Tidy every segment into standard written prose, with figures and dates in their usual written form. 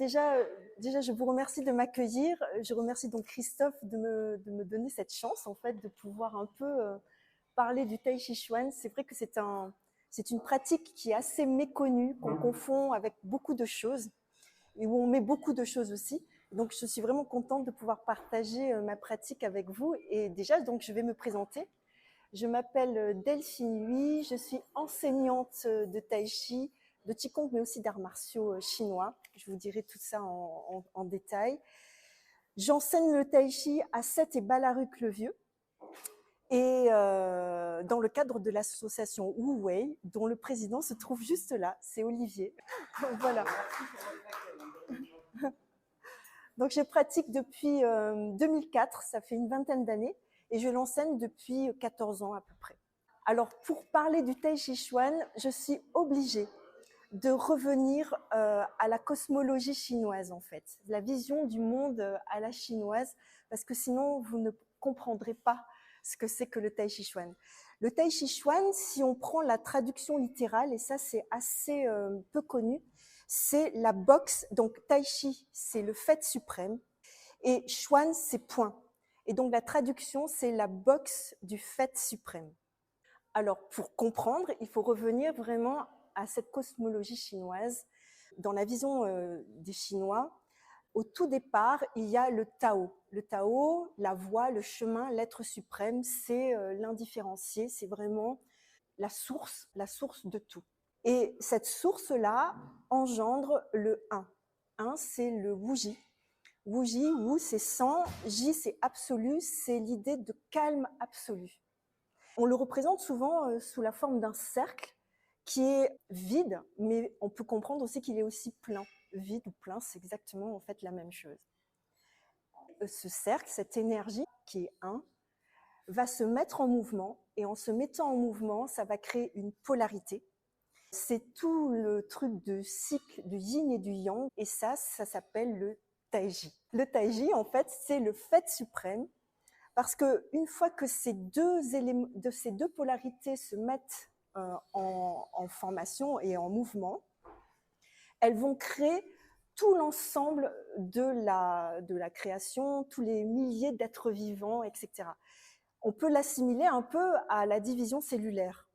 Déjà, je vous remercie de m'accueillir. Je remercie donc Christophe de me donner cette chance, en fait, de pouvoir un peu parler du Tai Chi Chuan. C'est vrai que c'est une pratique qui est assez méconnue, qu'on confond avec beaucoup de choses, et où on met beaucoup de choses aussi. Donc, je suis vraiment contente de pouvoir partager ma pratique avec vous. Et déjà, donc, je vais me présenter. Je m'appelle Delphine Huy, je suis enseignante de Tai Chi, de Qigong, mais aussi d'arts martiaux chinois. Je vous dirai tout ça en détail. J'enseigne le Tai Chi à Sète et Ballaruc-le-Vieux, et dans le cadre de l'association Wu Wei, dont le président se trouve juste là, c'est Olivier. Voilà. Donc je pratique depuis 2004, ça fait une vingtaine d'années, et je l'enseigne depuis 14 ans à peu près. Alors pour parler du Tai Chi Chuan, je suis obligée de revenir à la cosmologie chinoise, en fait, la vision du monde à la chinoise, parce que sinon vous ne comprendrez pas ce que c'est que le Tai Chi Chuan. Le Tai Chi Chuan, si on prend la traduction littérale, et ça c'est assez peu connu, c'est la boxe. Donc Tai Chi, c'est le fait suprême, et Chuan, c'est point. Et donc la traduction, c'est la boxe du fait suprême. Alors pour comprendre, il faut revenir vraiment à cette cosmologie chinoise. Dans la vision des Chinois, au tout départ, il y a le Tao. Le Tao, la voie, le chemin, l'être suprême, c'est l'indifférencié, c'est vraiment la source de tout. Et cette source-là engendre le Un. Un, c'est le Wuji. Wuji, Wu, c'est 100, Ji, c'est absolu, c'est l'idée de calme absolu. On le représente souvent sous la forme d'un cercle qui est vide, mais on peut comprendre aussi qu'il est aussi plein. Vide ou plein, c'est exactement en fait la même chose. Ce cercle, cette énergie qui est un, va se mettre en mouvement, et en se mettant en mouvement, ça va créer une polarité. C'est tout le truc de cycle du yin et du yang, et ça s'appelle le taiji. Le taiji, en fait, c'est le fait suprême, parce qu'une fois que ces deux polarités se mettent en formation et en mouvement, elles vont créer tout l'ensemble de la création, tous les milliers d'êtres vivants, etc. On peut l'assimiler un peu à la division cellulaire.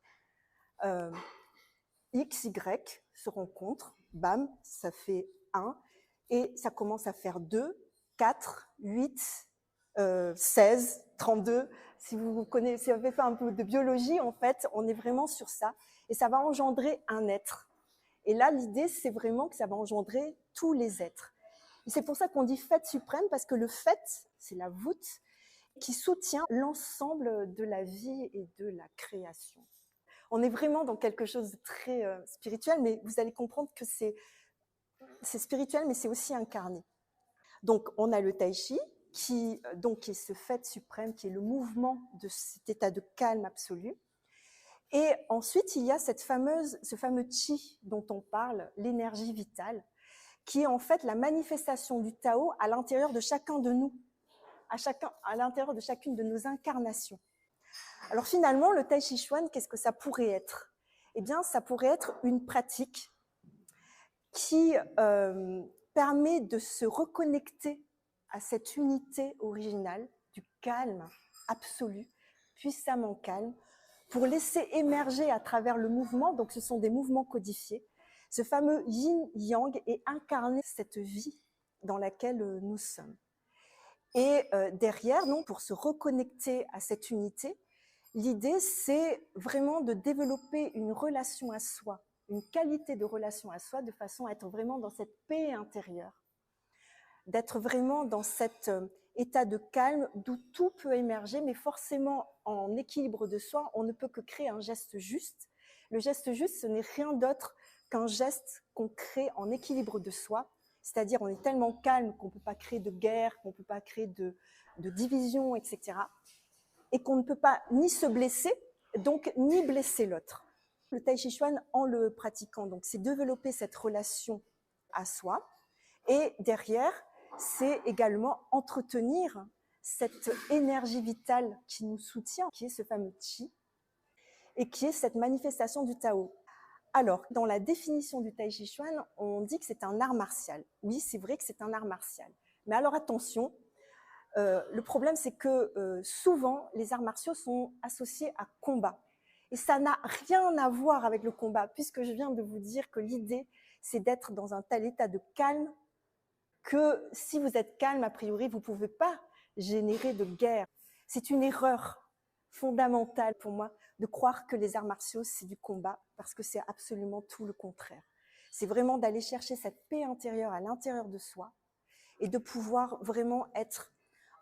X, Y se rencontrent, bam, ça fait 1, et ça commence à faire 2, 4, 8, 16, 32. Si vous connaissez, si vous avez fait un peu de biologie, en fait, on est vraiment sur ça. Et ça va engendrer un être. Et là, l'idée, c'est vraiment que ça va engendrer tous les êtres. Et c'est pour ça qu'on dit fait suprême, parce que le fait, c'est la voûte qui soutient l'ensemble de la vie et de la création. On est vraiment dans quelque chose de très spirituel, mais vous allez comprendre que c'est spirituel, mais c'est aussi incarné. Donc, on a le Tai Chi, qui est ce fait suprême, qui est le mouvement de cet état de calme absolu. Et ensuite, il y a ce fameux Qi dont on parle, l'énergie vitale, qui est en fait la manifestation du Tao à l'intérieur de chacun de nous, à l'intérieur de chacune de nos incarnations. Alors finalement, le Tai Chi Chuan, qu'est-ce que ça pourrait être? Eh bien, ça pourrait être une pratique qui permet de se reconnecter à cette unité originale du calme absolu, puissamment calme, pour laisser émerger à travers le mouvement, donc ce sont des mouvements codifiés, ce fameux yin-yang, et incarner cette vie dans laquelle nous sommes. Et derrière, donc, pour se reconnecter à cette unité, l'idée, c'est vraiment de développer une relation à soi, une qualité de relation à soi, de façon à être vraiment dans cette paix intérieure, d'être vraiment dans cet état de calme d'où tout peut émerger, mais forcément en équilibre de soi, on ne peut que créer un geste juste. Le geste juste, ce n'est rien d'autre qu'un geste qu'on crée en équilibre de soi, c'est-à-dire on est tellement calme qu'on ne peut pas créer de guerre, qu'on ne peut pas créer de division, etc. Et qu'on ne peut pas ni se blesser, donc ni blesser l'autre. Le Tai Chi Chuan, en le pratiquant, donc c'est développer cette relation à soi, et derrière, c'est également entretenir cette énergie vitale qui nous soutient, qui est ce fameux Qi, et qui est cette manifestation du Tao. Alors, dans la définition du Tai Chi Chuan, on dit que c'est un art martial. Oui, c'est vrai que c'est un art martial. Mais alors attention, le problème c'est que souvent les arts martiaux sont associés à combat. Et ça n'a rien à voir avec le combat, puisque je viens de vous dire que l'idée, c'est d'être dans un tel état de calme que si vous êtes calme, a priori, vous ne pouvez pas générer de guerre. C'est une erreur fondamentale pour moi de croire que les arts martiaux, c'est du combat, parce que c'est absolument tout le contraire. C'est vraiment d'aller chercher cette paix intérieure à l'intérieur de soi et de pouvoir vraiment être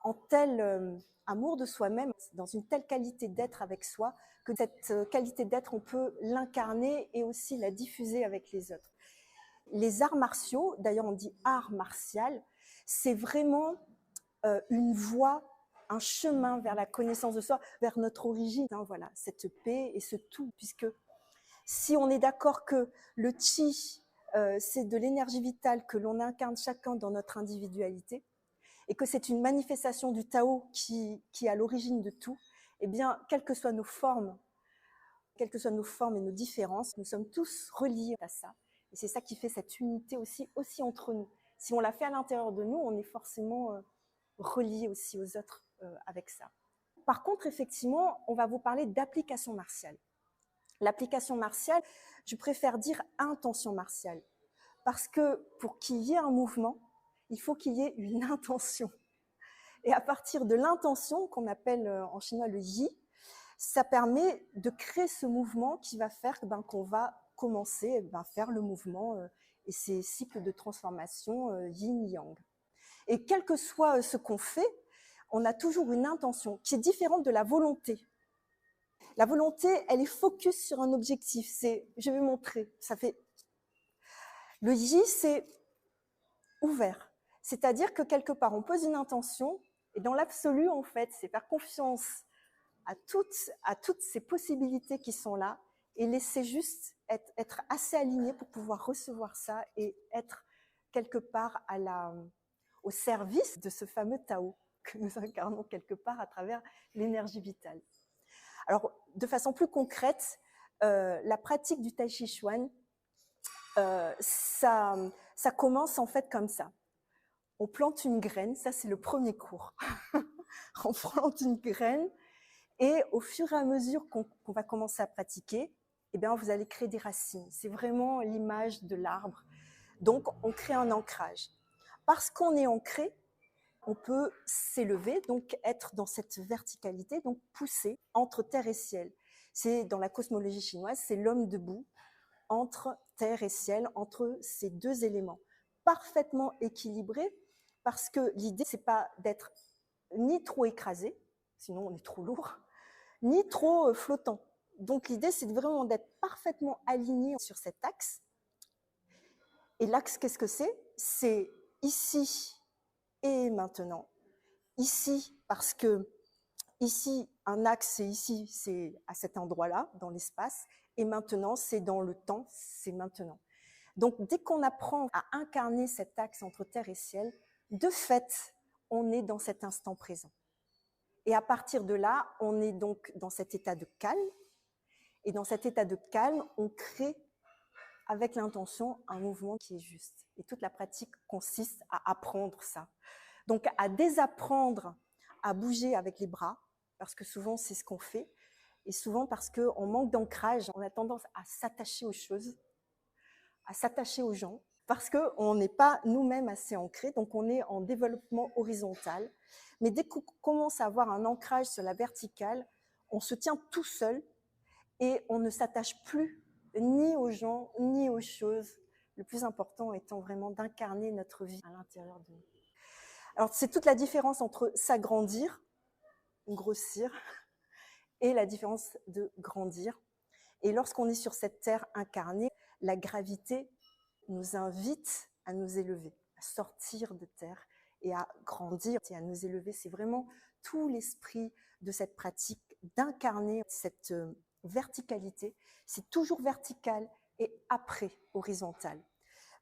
en tel amour de soi-même, dans une telle qualité d'être avec soi, que cette qualité d'être, on peut l'incarner et aussi la diffuser avec les autres. Les arts martiaux, d'ailleurs on dit art martial, c'est vraiment une voie, un chemin vers la connaissance de soi, vers notre origine, hein, voilà, cette paix et ce tout, puisque si on est d'accord que le chi, c'est de l'énergie vitale que l'on incarne chacun dans notre individualité, et que c'est une manifestation du Tao qui est à l'origine de tout, eh bien, quelles que soient nos formes et nos différences, nous sommes tous reliés à ça. Et c'est ça qui fait cette unité aussi entre nous. Si on la fait à l'intérieur de nous, on est forcément reliés aussi aux autres avec ça. Par contre, effectivement, on va vous parler d'application martiale. L'application martiale, je préfère dire intention martiale. Parce que pour qu'il y ait un mouvement, il faut qu'il y ait une intention. Et à partir de l'intention, qu'on appelle en chinois le yi, ça permet de créer ce mouvement qui va faire qu'on va commencer faire le mouvement et ces cycles de transformation yin-yang. Et quel que soit ce qu'on fait, on a toujours une intention qui est différente de la volonté. La volonté, elle est focus sur un objectif. C'est, je vais montrer, ça fait... Le yi, c'est ouvert. C'est-à-dire que quelque part, on pose une intention et dans l'absolu, en fait, c'est faire confiance à toutes ces possibilités qui sont là et laisser juste être assez aligné pour pouvoir recevoir ça et être quelque part au service de ce fameux Tao que nous incarnons quelque part à travers l'énergie vitale. Alors, de façon plus concrète, la pratique du Tai Chi Chuan, ça commence en fait comme ça. On plante une graine, ça c'est le premier cours. On plante une graine et au fur et à mesure qu'on va commencer à pratiquer, eh bien, vous allez créer des racines. C'est vraiment l'image de l'arbre. Donc, on crée un ancrage. Parce qu'on est ancré, on peut s'élever, donc être dans cette verticalité, donc pousser entre terre et ciel. C'est dans la cosmologie chinoise, c'est l'homme debout entre terre et ciel, entre ces deux éléments, parfaitement équilibrés, parce que l'idée, c'est pas d'être ni trop écrasé, sinon on est trop lourd, ni trop flottant. Donc l'idée, c'est vraiment d'être parfaitement aligné sur cet axe. Et l'axe, qu'est-ce que c'est? C'est ici et maintenant. Ici, parce que ici, un axe, c'est ici, c'est à cet endroit-là, dans l'espace. Et maintenant, c'est dans le temps, c'est maintenant. Donc, dès qu'on apprend à incarner cet axe entre terre et ciel, de fait, on est dans cet instant présent. Et à partir de là, on est donc dans cet état de calme. Et dans cet état de calme, on crée avec l'intention un mouvement qui est juste. Et toute la pratique consiste à apprendre ça. Donc, à désapprendre à bouger avec les bras, parce que souvent, c'est ce qu'on fait. Et souvent, parce qu'on manque d'ancrage, on a tendance à s'attacher aux choses, à s'attacher aux gens, parce qu'on n'est pas nous-mêmes assez ancrés, donc on est en développement horizontal. Mais dès qu'on commence à avoir un ancrage sur la verticale, on se tient tout seul et on ne s'attache plus ni aux gens, ni aux choses. Le plus important étant vraiment d'incarner notre vie à l'intérieur de nous. Alors, c'est toute la différence entre s'agrandir, grossir, et la différence de grandir. Et lorsqu'on est sur cette terre incarnée, la gravité nous invite à nous élever, à sortir de terre et à grandir et à nous élever. C'est vraiment tout l'esprit de cette pratique d'incarner cette verticalité. C'est toujours vertical et après horizontal.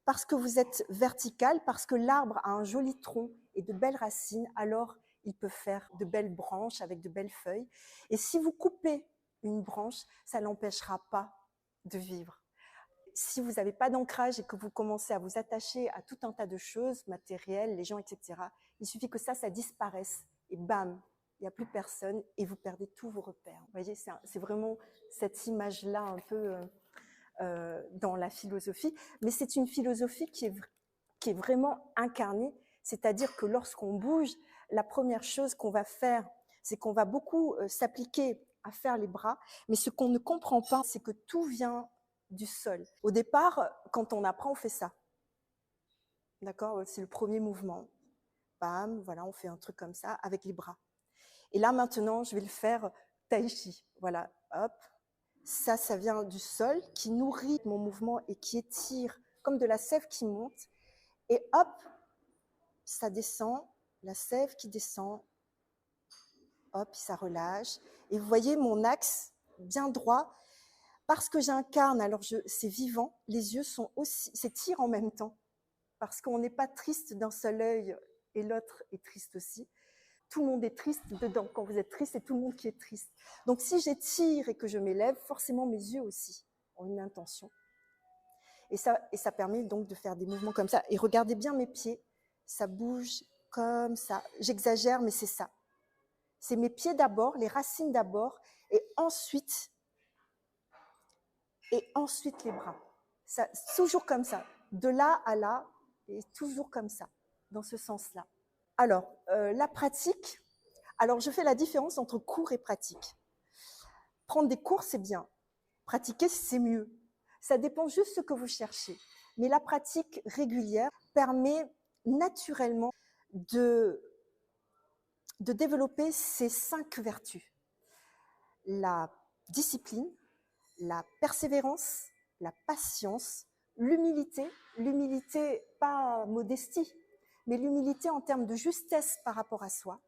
Parce que vous êtes vertical, parce que l'arbre a un joli tronc et de belles racines, alors il peut faire de belles branches avec de belles feuilles. Et si vous coupez une branche, ça ne l'empêchera pas de vivre. si vous n'avez pas d'ancrage et que vous commencez à vous attacher à tout un tas de choses, matérielles, les gens, etc., il suffit que ça disparaisse et bam, il n'y a plus personne et vous perdez tous vos repères. Vous voyez, c'est vraiment cette image-là un peu dans la philosophie, mais c'est une philosophie qui est vraiment incarnée, c'est-à-dire que lorsqu'on bouge, la première chose qu'on va faire, c'est qu'on va beaucoup s'appliquer à faire les bras, mais ce qu'on ne comprend pas, c'est que tout vient du sol. Au départ, quand on apprend, on fait ça. D'accord? C'est le premier mouvement. Bam, voilà, on fait un truc comme ça avec les bras. Et là, maintenant, je vais le faire tai chi. Voilà, hop. Ça vient du sol qui nourrit mon mouvement et qui étire comme de la sève qui monte. Et hop, ça descend, la sève qui descend, hop, ça relâche. Et vous voyez mon axe bien droit, parce que j'incarne, alors c'est vivant, les yeux s'étirent en même temps, parce qu'on n'est pas triste d'un seul œil et l'autre est triste aussi. Tout le monde est triste dedans. Quand vous êtes triste, c'est tout le monde qui est triste. Donc si j'étire et que je m'élève, forcément mes yeux aussi ont une intention. Et ça permet donc de faire des mouvements comme ça. Et regardez bien mes pieds, ça bouge comme ça. J'exagère, mais c'est ça. C'est mes pieds d'abord, les racines d'abord, et ensuite les bras. Ça, toujours comme ça, de là à là, et toujours comme ça, dans ce sens-là. Alors, la pratique, alors je fais la différence entre cours et pratique. Prendre des cours, c'est bien. Pratiquer, c'est mieux. Ça dépend juste de ce que vous cherchez. Mais la pratique régulière permet naturellement de développer ces 5 vertus. La discipline, la persévérance, la patience, l'humilité, pas modestie, mais l'humilité en termes de justesse par rapport à soi,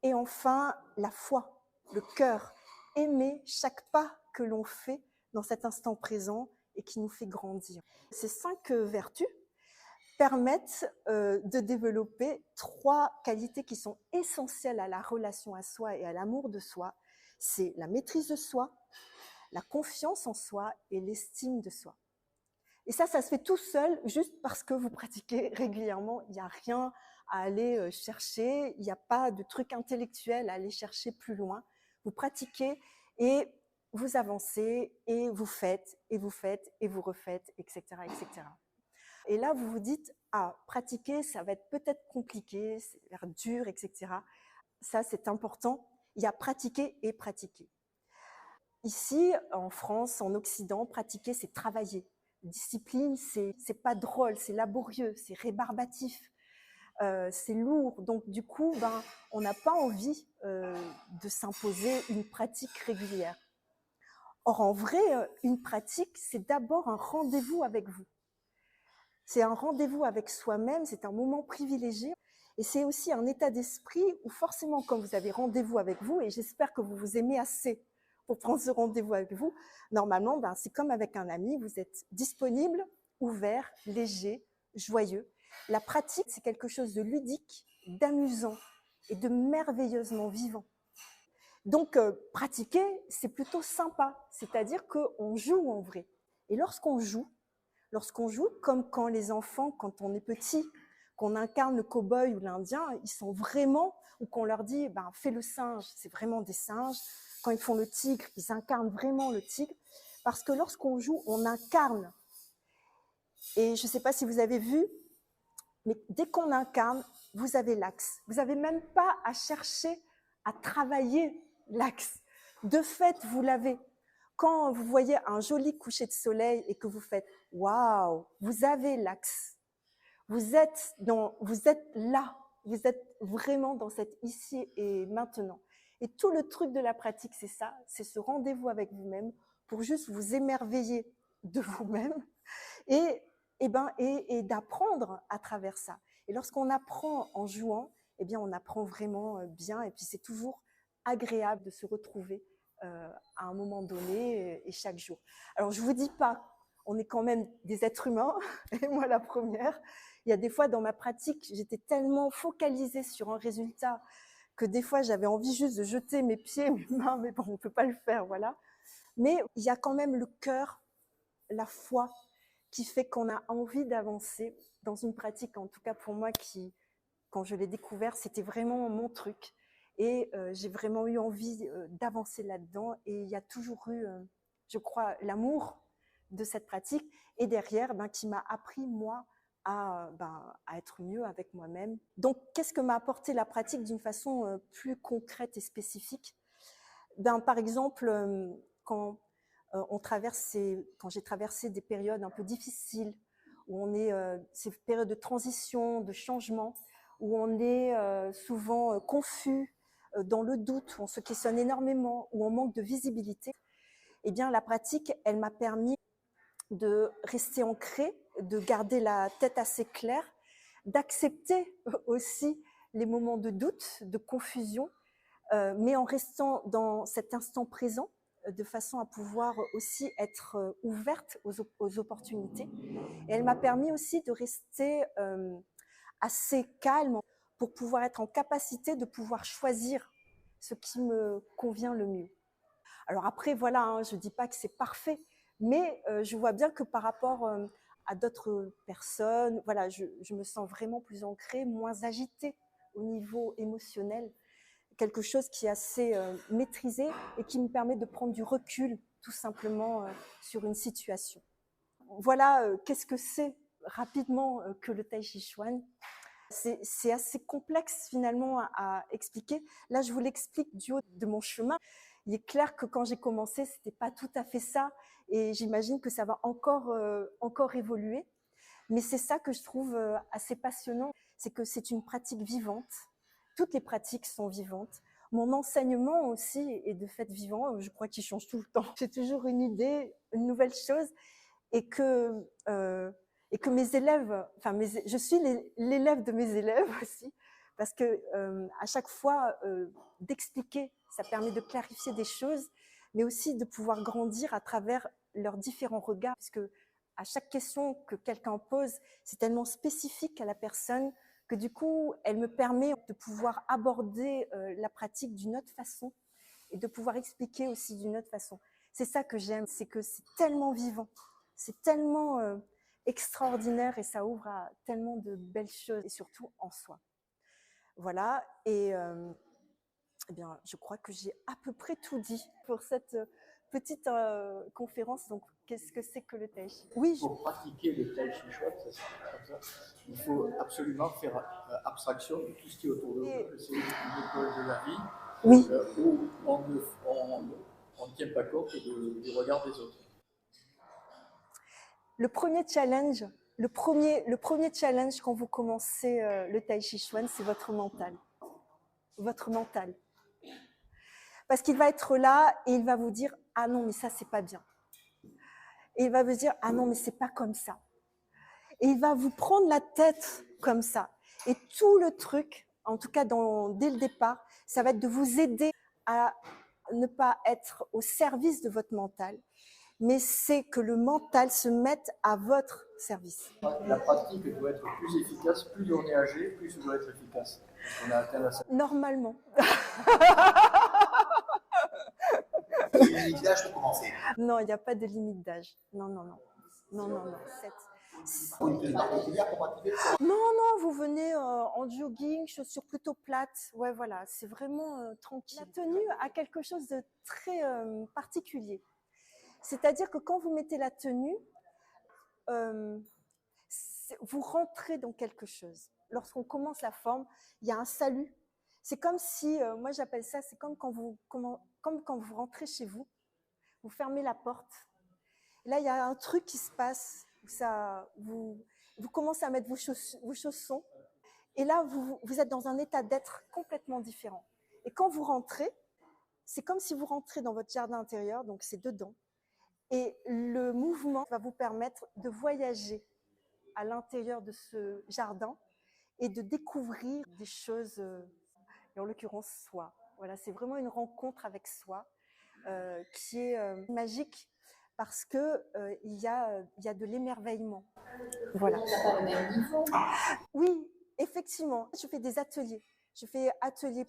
et enfin la foi, le cœur, aimer chaque pas que l'on fait dans cet instant présent et qui nous fait grandir. Ces 5 vertus permettent de développer 3 qualités qui sont essentielles à la relation à soi et à l'amour de soi. C'est la maîtrise de soi, la confiance en soi et l'estime de soi. Et ça se fait tout seul, juste parce que vous pratiquez régulièrement. Il n'y a rien à aller chercher, il n'y a pas de truc intellectuel à aller chercher plus loin. Vous pratiquez et vous avancez et vous faites, et vous faites, et vous refaites, etc., etc. Et là, vous vous dites, ah, pratiquer, ça va être peut-être compliqué, c'est l'air dur, etc. Ça, c'est important. Il y a pratiquer et pratiquer. Ici, en France, en Occident, pratiquer, c'est travailler. Discipline, c'est pas drôle, c'est laborieux, c'est rébarbatif, c'est lourd. Donc, du coup, on n'a pas envie de s'imposer une pratique régulière. Or, en vrai, une pratique, c'est d'abord un rendez-vous avec vous. C'est un rendez-vous avec soi-même, c'est un moment privilégié. Et c'est aussi un état d'esprit où forcément, quand vous avez rendez-vous avec vous, et j'espère que vous vous aimez assez pour prendre ce rendez-vous avec vous, normalement, c'est comme avec un ami, vous êtes disponible, ouvert, léger, joyeux. La pratique, c'est quelque chose de ludique, d'amusant et de merveilleusement vivant. Donc, pratiquer, c'est plutôt sympa, c'est-à-dire qu'on joue en vrai. Et lorsqu'on joue, comme quand les enfants, quand on est petit, qu'on incarne le cow-boy ou l'Indien, ils sont vraiment, ou qu'on leur dit, fais le singe, c'est vraiment des singes. Quand ils font le tigre, ils incarnent vraiment le tigre. Parce que lorsqu'on joue, on incarne. Et je ne sais pas si vous avez vu, mais dès qu'on incarne, vous avez l'axe. Vous n'avez même pas à chercher à travailler l'axe. De fait, vous l'avez. Quand vous voyez un joli coucher de soleil et que vous faites « Waouh », vous avez l'axe. Vous êtes là. Vous êtes vraiment dans cet ici et maintenant. Et tout le truc de la pratique, c'est ça, c'est ce rendez-vous avec vous-même pour juste vous émerveiller de vous-même et d'apprendre à travers ça. Et lorsqu'on apprend en jouant, on apprend vraiment bien et puis c'est toujours agréable de se retrouver à un moment donné et chaque jour. Alors, je ne vous dis pas, on est quand même des êtres humains, et moi la première. Il y a des fois, dans ma pratique, j'étais tellement focalisée sur un résultat que des fois, j'avais envie juste de jeter mes pieds, mes mains, mais bon, on ne peut pas le faire, voilà. Mais il y a quand même le cœur la foi qui fait qu'on a envie d'avancer dans une pratique, en tout cas pour moi, qui, quand je l'ai découvert, c'était vraiment mon truc. Et j'ai vraiment eu envie d'avancer là-dedans. Et il y a toujours eu, je crois, l'amour de cette pratique. Et derrière, qui m'a appris, moi, à être mieux avec moi-même. Donc, qu'est-ce que m'a apporté la pratique d'une façon plus concrète et spécifique? Par exemple, quand quand j'ai traversé des périodes un peu difficiles, où on est ces périodes de transition, de changement, où on est souvent confus, dans le doute, où on se questionne énormément, où on manque de visibilité, eh bien la pratique, elle m'a permis de rester ancrée, de garder la tête assez claire, d'accepter aussi les moments de doute, de confusion, mais en restant dans cet instant présent, de façon à pouvoir aussi être ouverte aux opportunités. Et elle m'a permis aussi de rester assez calme pour pouvoir être en capacité de pouvoir choisir ce qui me convient le mieux. Alors après, voilà, hein, je ne dis pas que c'est parfait, mais je vois bien que par rapport à d'autres personnes, voilà, je me sens vraiment plus ancrée, moins agitée au niveau émotionnel, quelque chose qui est assez maîtrisé et qui me permet de prendre du recul tout simplement sur une situation. Voilà, qu'est-ce que c'est rapidement que le Tai Chi Chuan. C'est assez complexe finalement à expliquer. Là, je vous l'explique du haut de mon chemin. Il est clair que quand j'ai commencé, c'était pas tout à fait ça, et j'imagine que ça va encore évoluer. Mais c'est ça que je trouve assez passionnant, c'est que c'est une pratique vivante. Toutes les pratiques sont vivantes. Mon enseignement aussi est de fait vivant. Je crois qu'il change tout le temps. J'ai toujours une idée, une nouvelle chose, et que mes élèves, enfin, je suis l'élève de mes élèves aussi, parce que à chaque fois, d'expliquer, ça permet de clarifier des choses, mais aussi de pouvoir grandir à travers leurs différents regards, puisque à chaque question que quelqu'un pose, c'est tellement spécifique à la personne que du coup, elle me permet de pouvoir aborder la pratique d'une autre façon et de pouvoir expliquer aussi d'une autre façon. C'est ça que j'aime, c'est que c'est tellement vivant, c'est tellement extraordinaire, et ça ouvre à tellement de belles choses, et surtout en soi. Voilà, et eh bien, je crois que j'ai à peu près tout dit pour cette petite conférence. Donc, qu'est-ce que c'est que le Tai Chi? Oui, pour pratiquer le Tai Chi Chuan, il faut absolument faire abstraction de tout ce qui est autour de nous. C'est une école de la vie, oui, où on ne tient pas compte du regard des autres. Le premier challenge, le premier challenge quand vous commencez le Tai Chi Chuan, c'est votre mental. Votre mental. Parce qu'il va être là et il va vous dire « Ah non, mais ça, c'est pas bien. » Et il va vous dire « Ah non, mais c'est pas comme ça. » Et il va vous prendre la tête comme ça. Et tout le truc, en tout cas dès le départ, ça va être de vous aider à ne pas être au service de votre mental, mais c'est que le mental se mette à votre service. La pratique doit être plus efficace, plus on est âgé, plus elle doit être efficace. Parce qu'on a atteint la... Normalement. Il y a une limite d'âge pour commencer. Non, il n'y a pas de limite d'âge. Non, non, non. Non, non, non. Une particulière pour pratiquer. Non, non, vous venez en jogging, chaussures plutôt plates. Ouais, voilà, c'est vraiment tranquille. La tenue a quelque chose de très particulier. C'est-à-dire que quand vous mettez la tenue, vous rentrez dans quelque chose. Lorsqu'on commence la forme, il y a un salut. C'est comme si, moi j'appelle ça, c'est comme quand vous rentrez chez vous, vous fermez la porte. Là, il y a un truc qui se passe. Vous commencez à mettre vos chaussons. Et là, vous êtes dans un état d'être complètement différent. Et quand vous rentrez, c'est comme si vous rentrez dans votre jardin intérieur, donc c'est dedans. Et le mouvement va vous permettre de voyager à l'intérieur de ce jardin et de découvrir des choses, et en l'occurrence soi. Voilà, c'est vraiment une rencontre avec soi qui est magique, parce que il y a de l'émerveillement. Voilà. On n'a pas le même niveau. Oui, effectivement. Je fais des ateliers. Je fais atelier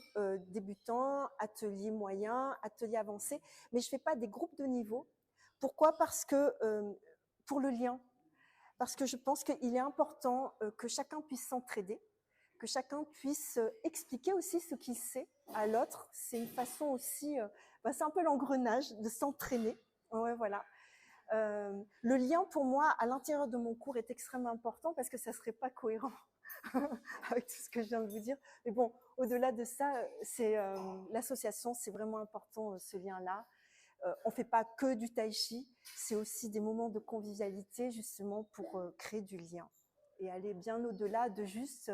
débutant, atelier moyen, atelier avancé, mais je fais pas des groupes de niveau. Pourquoi? Parce que pour le lien, parce que je pense qu'il est important que chacun puisse s'entraider, que chacun puisse expliquer aussi ce qu'il sait à l'autre. C'est une façon aussi, c'est un peu l'engrenage de s'entraîner. Ouais, voilà. Le lien pour moi à l'intérieur de mon cours est extrêmement important parce que ça serait pas cohérent avec tout ce que je viens de vous dire. Mais bon, au-delà de ça, c'est l'association, c'est vraiment important ce lien-là. On fait pas que du tai chi, c'est aussi des moments de convivialité justement pour créer du lien et aller bien au-delà de juste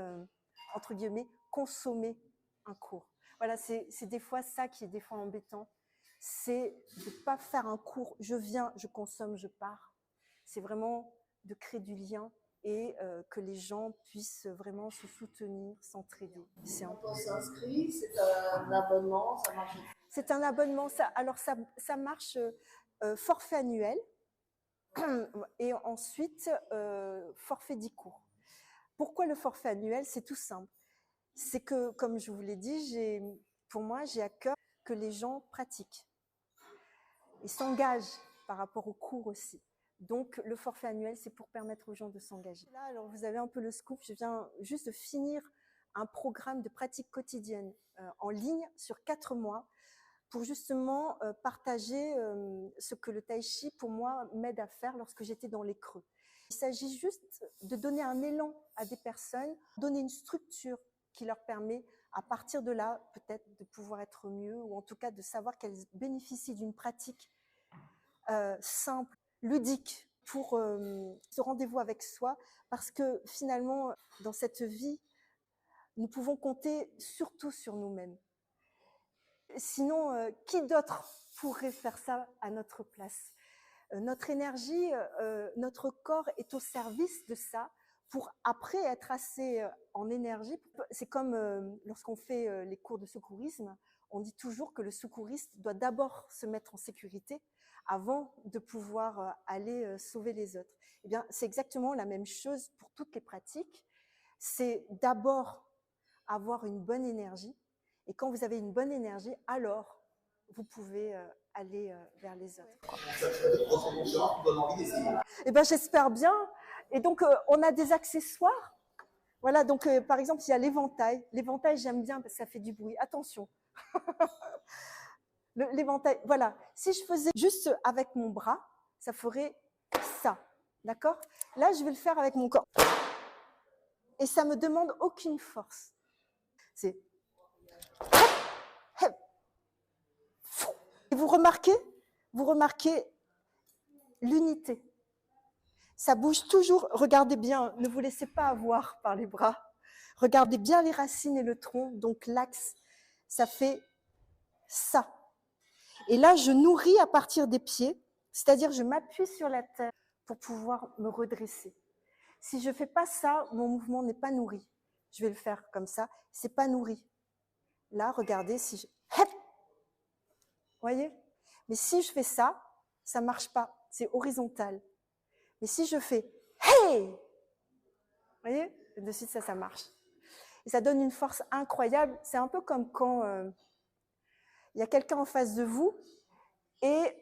entre guillemets consommer un cours. Voilà, c'est des fois ça qui est des fois embêtant, c'est de pas faire un cours, je viens, je consomme, je pars. C'est vraiment de créer du lien et que les gens puissent vraiment se soutenir, s'entraider. Quand on s'inscrit, c'est un abonnement, ça marche? C'est un abonnement, alors ça marche forfait annuel et ensuite forfait 10 cours. Pourquoi le forfait annuel? C'est tout simple. C'est que, comme je vous l'ai dit, pour moi, j'ai à cœur que les gens pratiquent et s'engagent par rapport aux cours aussi. Donc, le forfait annuel, c'est pour permettre aux gens de s'engager. Là, alors, vous avez un peu le scoop. Je viens juste de finir un programme de pratique quotidienne en ligne sur 4 mois pour justement partager ce que le tai chi, pour moi, m'aide à faire lorsque j'étais dans les creux. Il s'agit juste de donner un élan à des personnes, donner une structure qui leur permet, à partir de là, peut-être de pouvoir être mieux, ou en tout cas de savoir qu'elles bénéficient d'une pratique simple, ludique, pour ce rendez-vous avec soi, parce que finalement, dans cette vie, nous pouvons compter surtout sur nous-mêmes. Sinon, qui d'autre pourrait faire ça à notre place? Notre énergie, notre corps est au service de ça pour après être assez en énergie. C'est comme lorsqu'on fait les cours de secourisme, on dit toujours que le secouriste doit d'abord se mettre en sécurité avant de pouvoir aller sauver les autres. Eh bien, c'est exactement la même chose pour toutes les pratiques. C'est d'abord avoir une bonne énergie. Et quand vous avez une bonne énergie, alors vous pouvez aller vers les autres. Eh ben, j'espère bien. Et donc, on a des accessoires. Voilà, donc par exemple, il y a l'éventail. L'éventail, j'aime bien parce que ça fait du bruit. Attention. L'éventail, voilà. Si je faisais juste avec mon bras, ça ferait ça. D'accord? Là, je vais le faire avec mon corps. Et ça me demande aucune force. C'est... Et vous remarquez l'unité. Ça bouge toujours. Regardez bien, ne vous laissez pas avoir par les bras. Regardez bien les racines et le tronc. Donc l'axe, ça fait ça. Et là, je nourris à partir des pieds, c'est-à-dire je m'appuie sur la terre pour pouvoir me redresser. Si je fais pas ça, mon mouvement n'est pas nourri. Je vais le faire comme ça, c'est pas nourri. Là, regardez, si je... Voyez? Mais si je fais ça, ça marche pas. C'est horizontal. Mais si je fais hey, voyez? De suite, ça marche. Et ça donne une force incroyable. C'est un peu comme quand il y a quelqu'un en face de vous et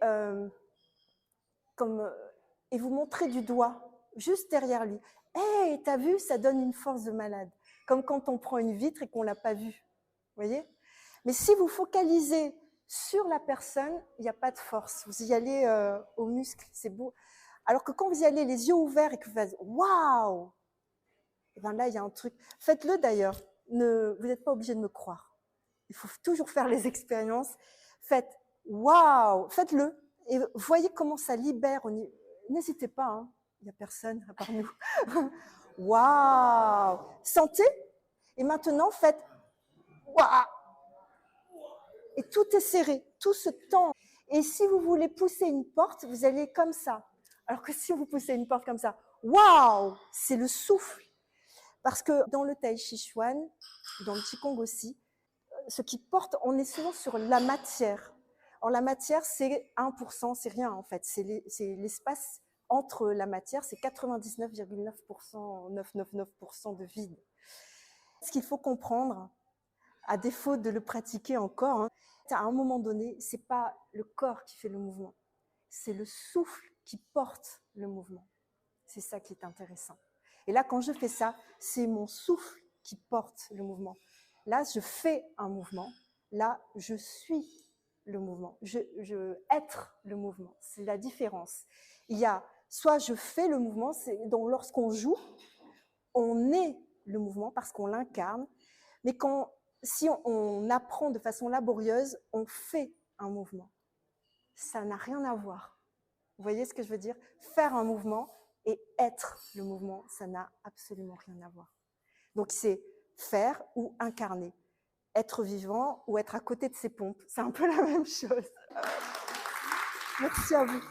et vous montrez du doigt juste derrière lui. Hey, t'as vu? Ça donne une force de malade. Comme quand on prend une vitre et qu'on l'a pas vue. Voyez? Mais si vous focalisez sur la personne, il n'y a pas de force. Vous y allez aux muscles, c'est beau. Alors que quand vous y allez les yeux ouverts et que vous faites waouh, et ben là il y a un truc. Faites-le d'ailleurs. Vous n'êtes pas obligé de me croire. Il faut toujours faire les expériences. Faites waouh, faites-le et voyez comment ça libère. N'hésitez pas, hein. Il n'y a personne à part nous. Waouh, sentez. Et maintenant faites waouh. Et tout est serré, tout se tend. Et si vous voulez pousser une porte, vous allez comme ça. Alors que si vous poussez une porte comme ça, waouh, c'est le souffle. Parce que dans le tai chi chuan, dans le qigong aussi, ce qui porte, on est souvent sur la matière. Or la matière, c'est 1%, c'est rien en fait. C'est l'espace entre la matière, c'est 99,9%, 999% de vide. Ce qu'il faut comprendre, à défaut de le pratiquer encore, hein, à un moment donné, c'est pas le corps qui fait le mouvement, c'est le souffle qui porte le mouvement. C'est ça qui est intéressant. Et là, quand je fais ça, c'est mon souffle qui porte le mouvement. Là, je fais un mouvement. Là, je suis le mouvement. Être le mouvement. C'est la différence. Il y a soit je fais le mouvement, donc lorsqu'on joue, on est le mouvement parce qu'on l'incarne. Mais si on apprend de façon laborieuse, on fait un mouvement. Ça n'a rien à voir. Vous voyez ce que je veux dire? Faire un mouvement et être le mouvement, ça n'a absolument rien à voir. Donc c'est faire ou incarner. Être vivant ou être à côté de ses pompes, c'est un peu la même chose. Merci à vous.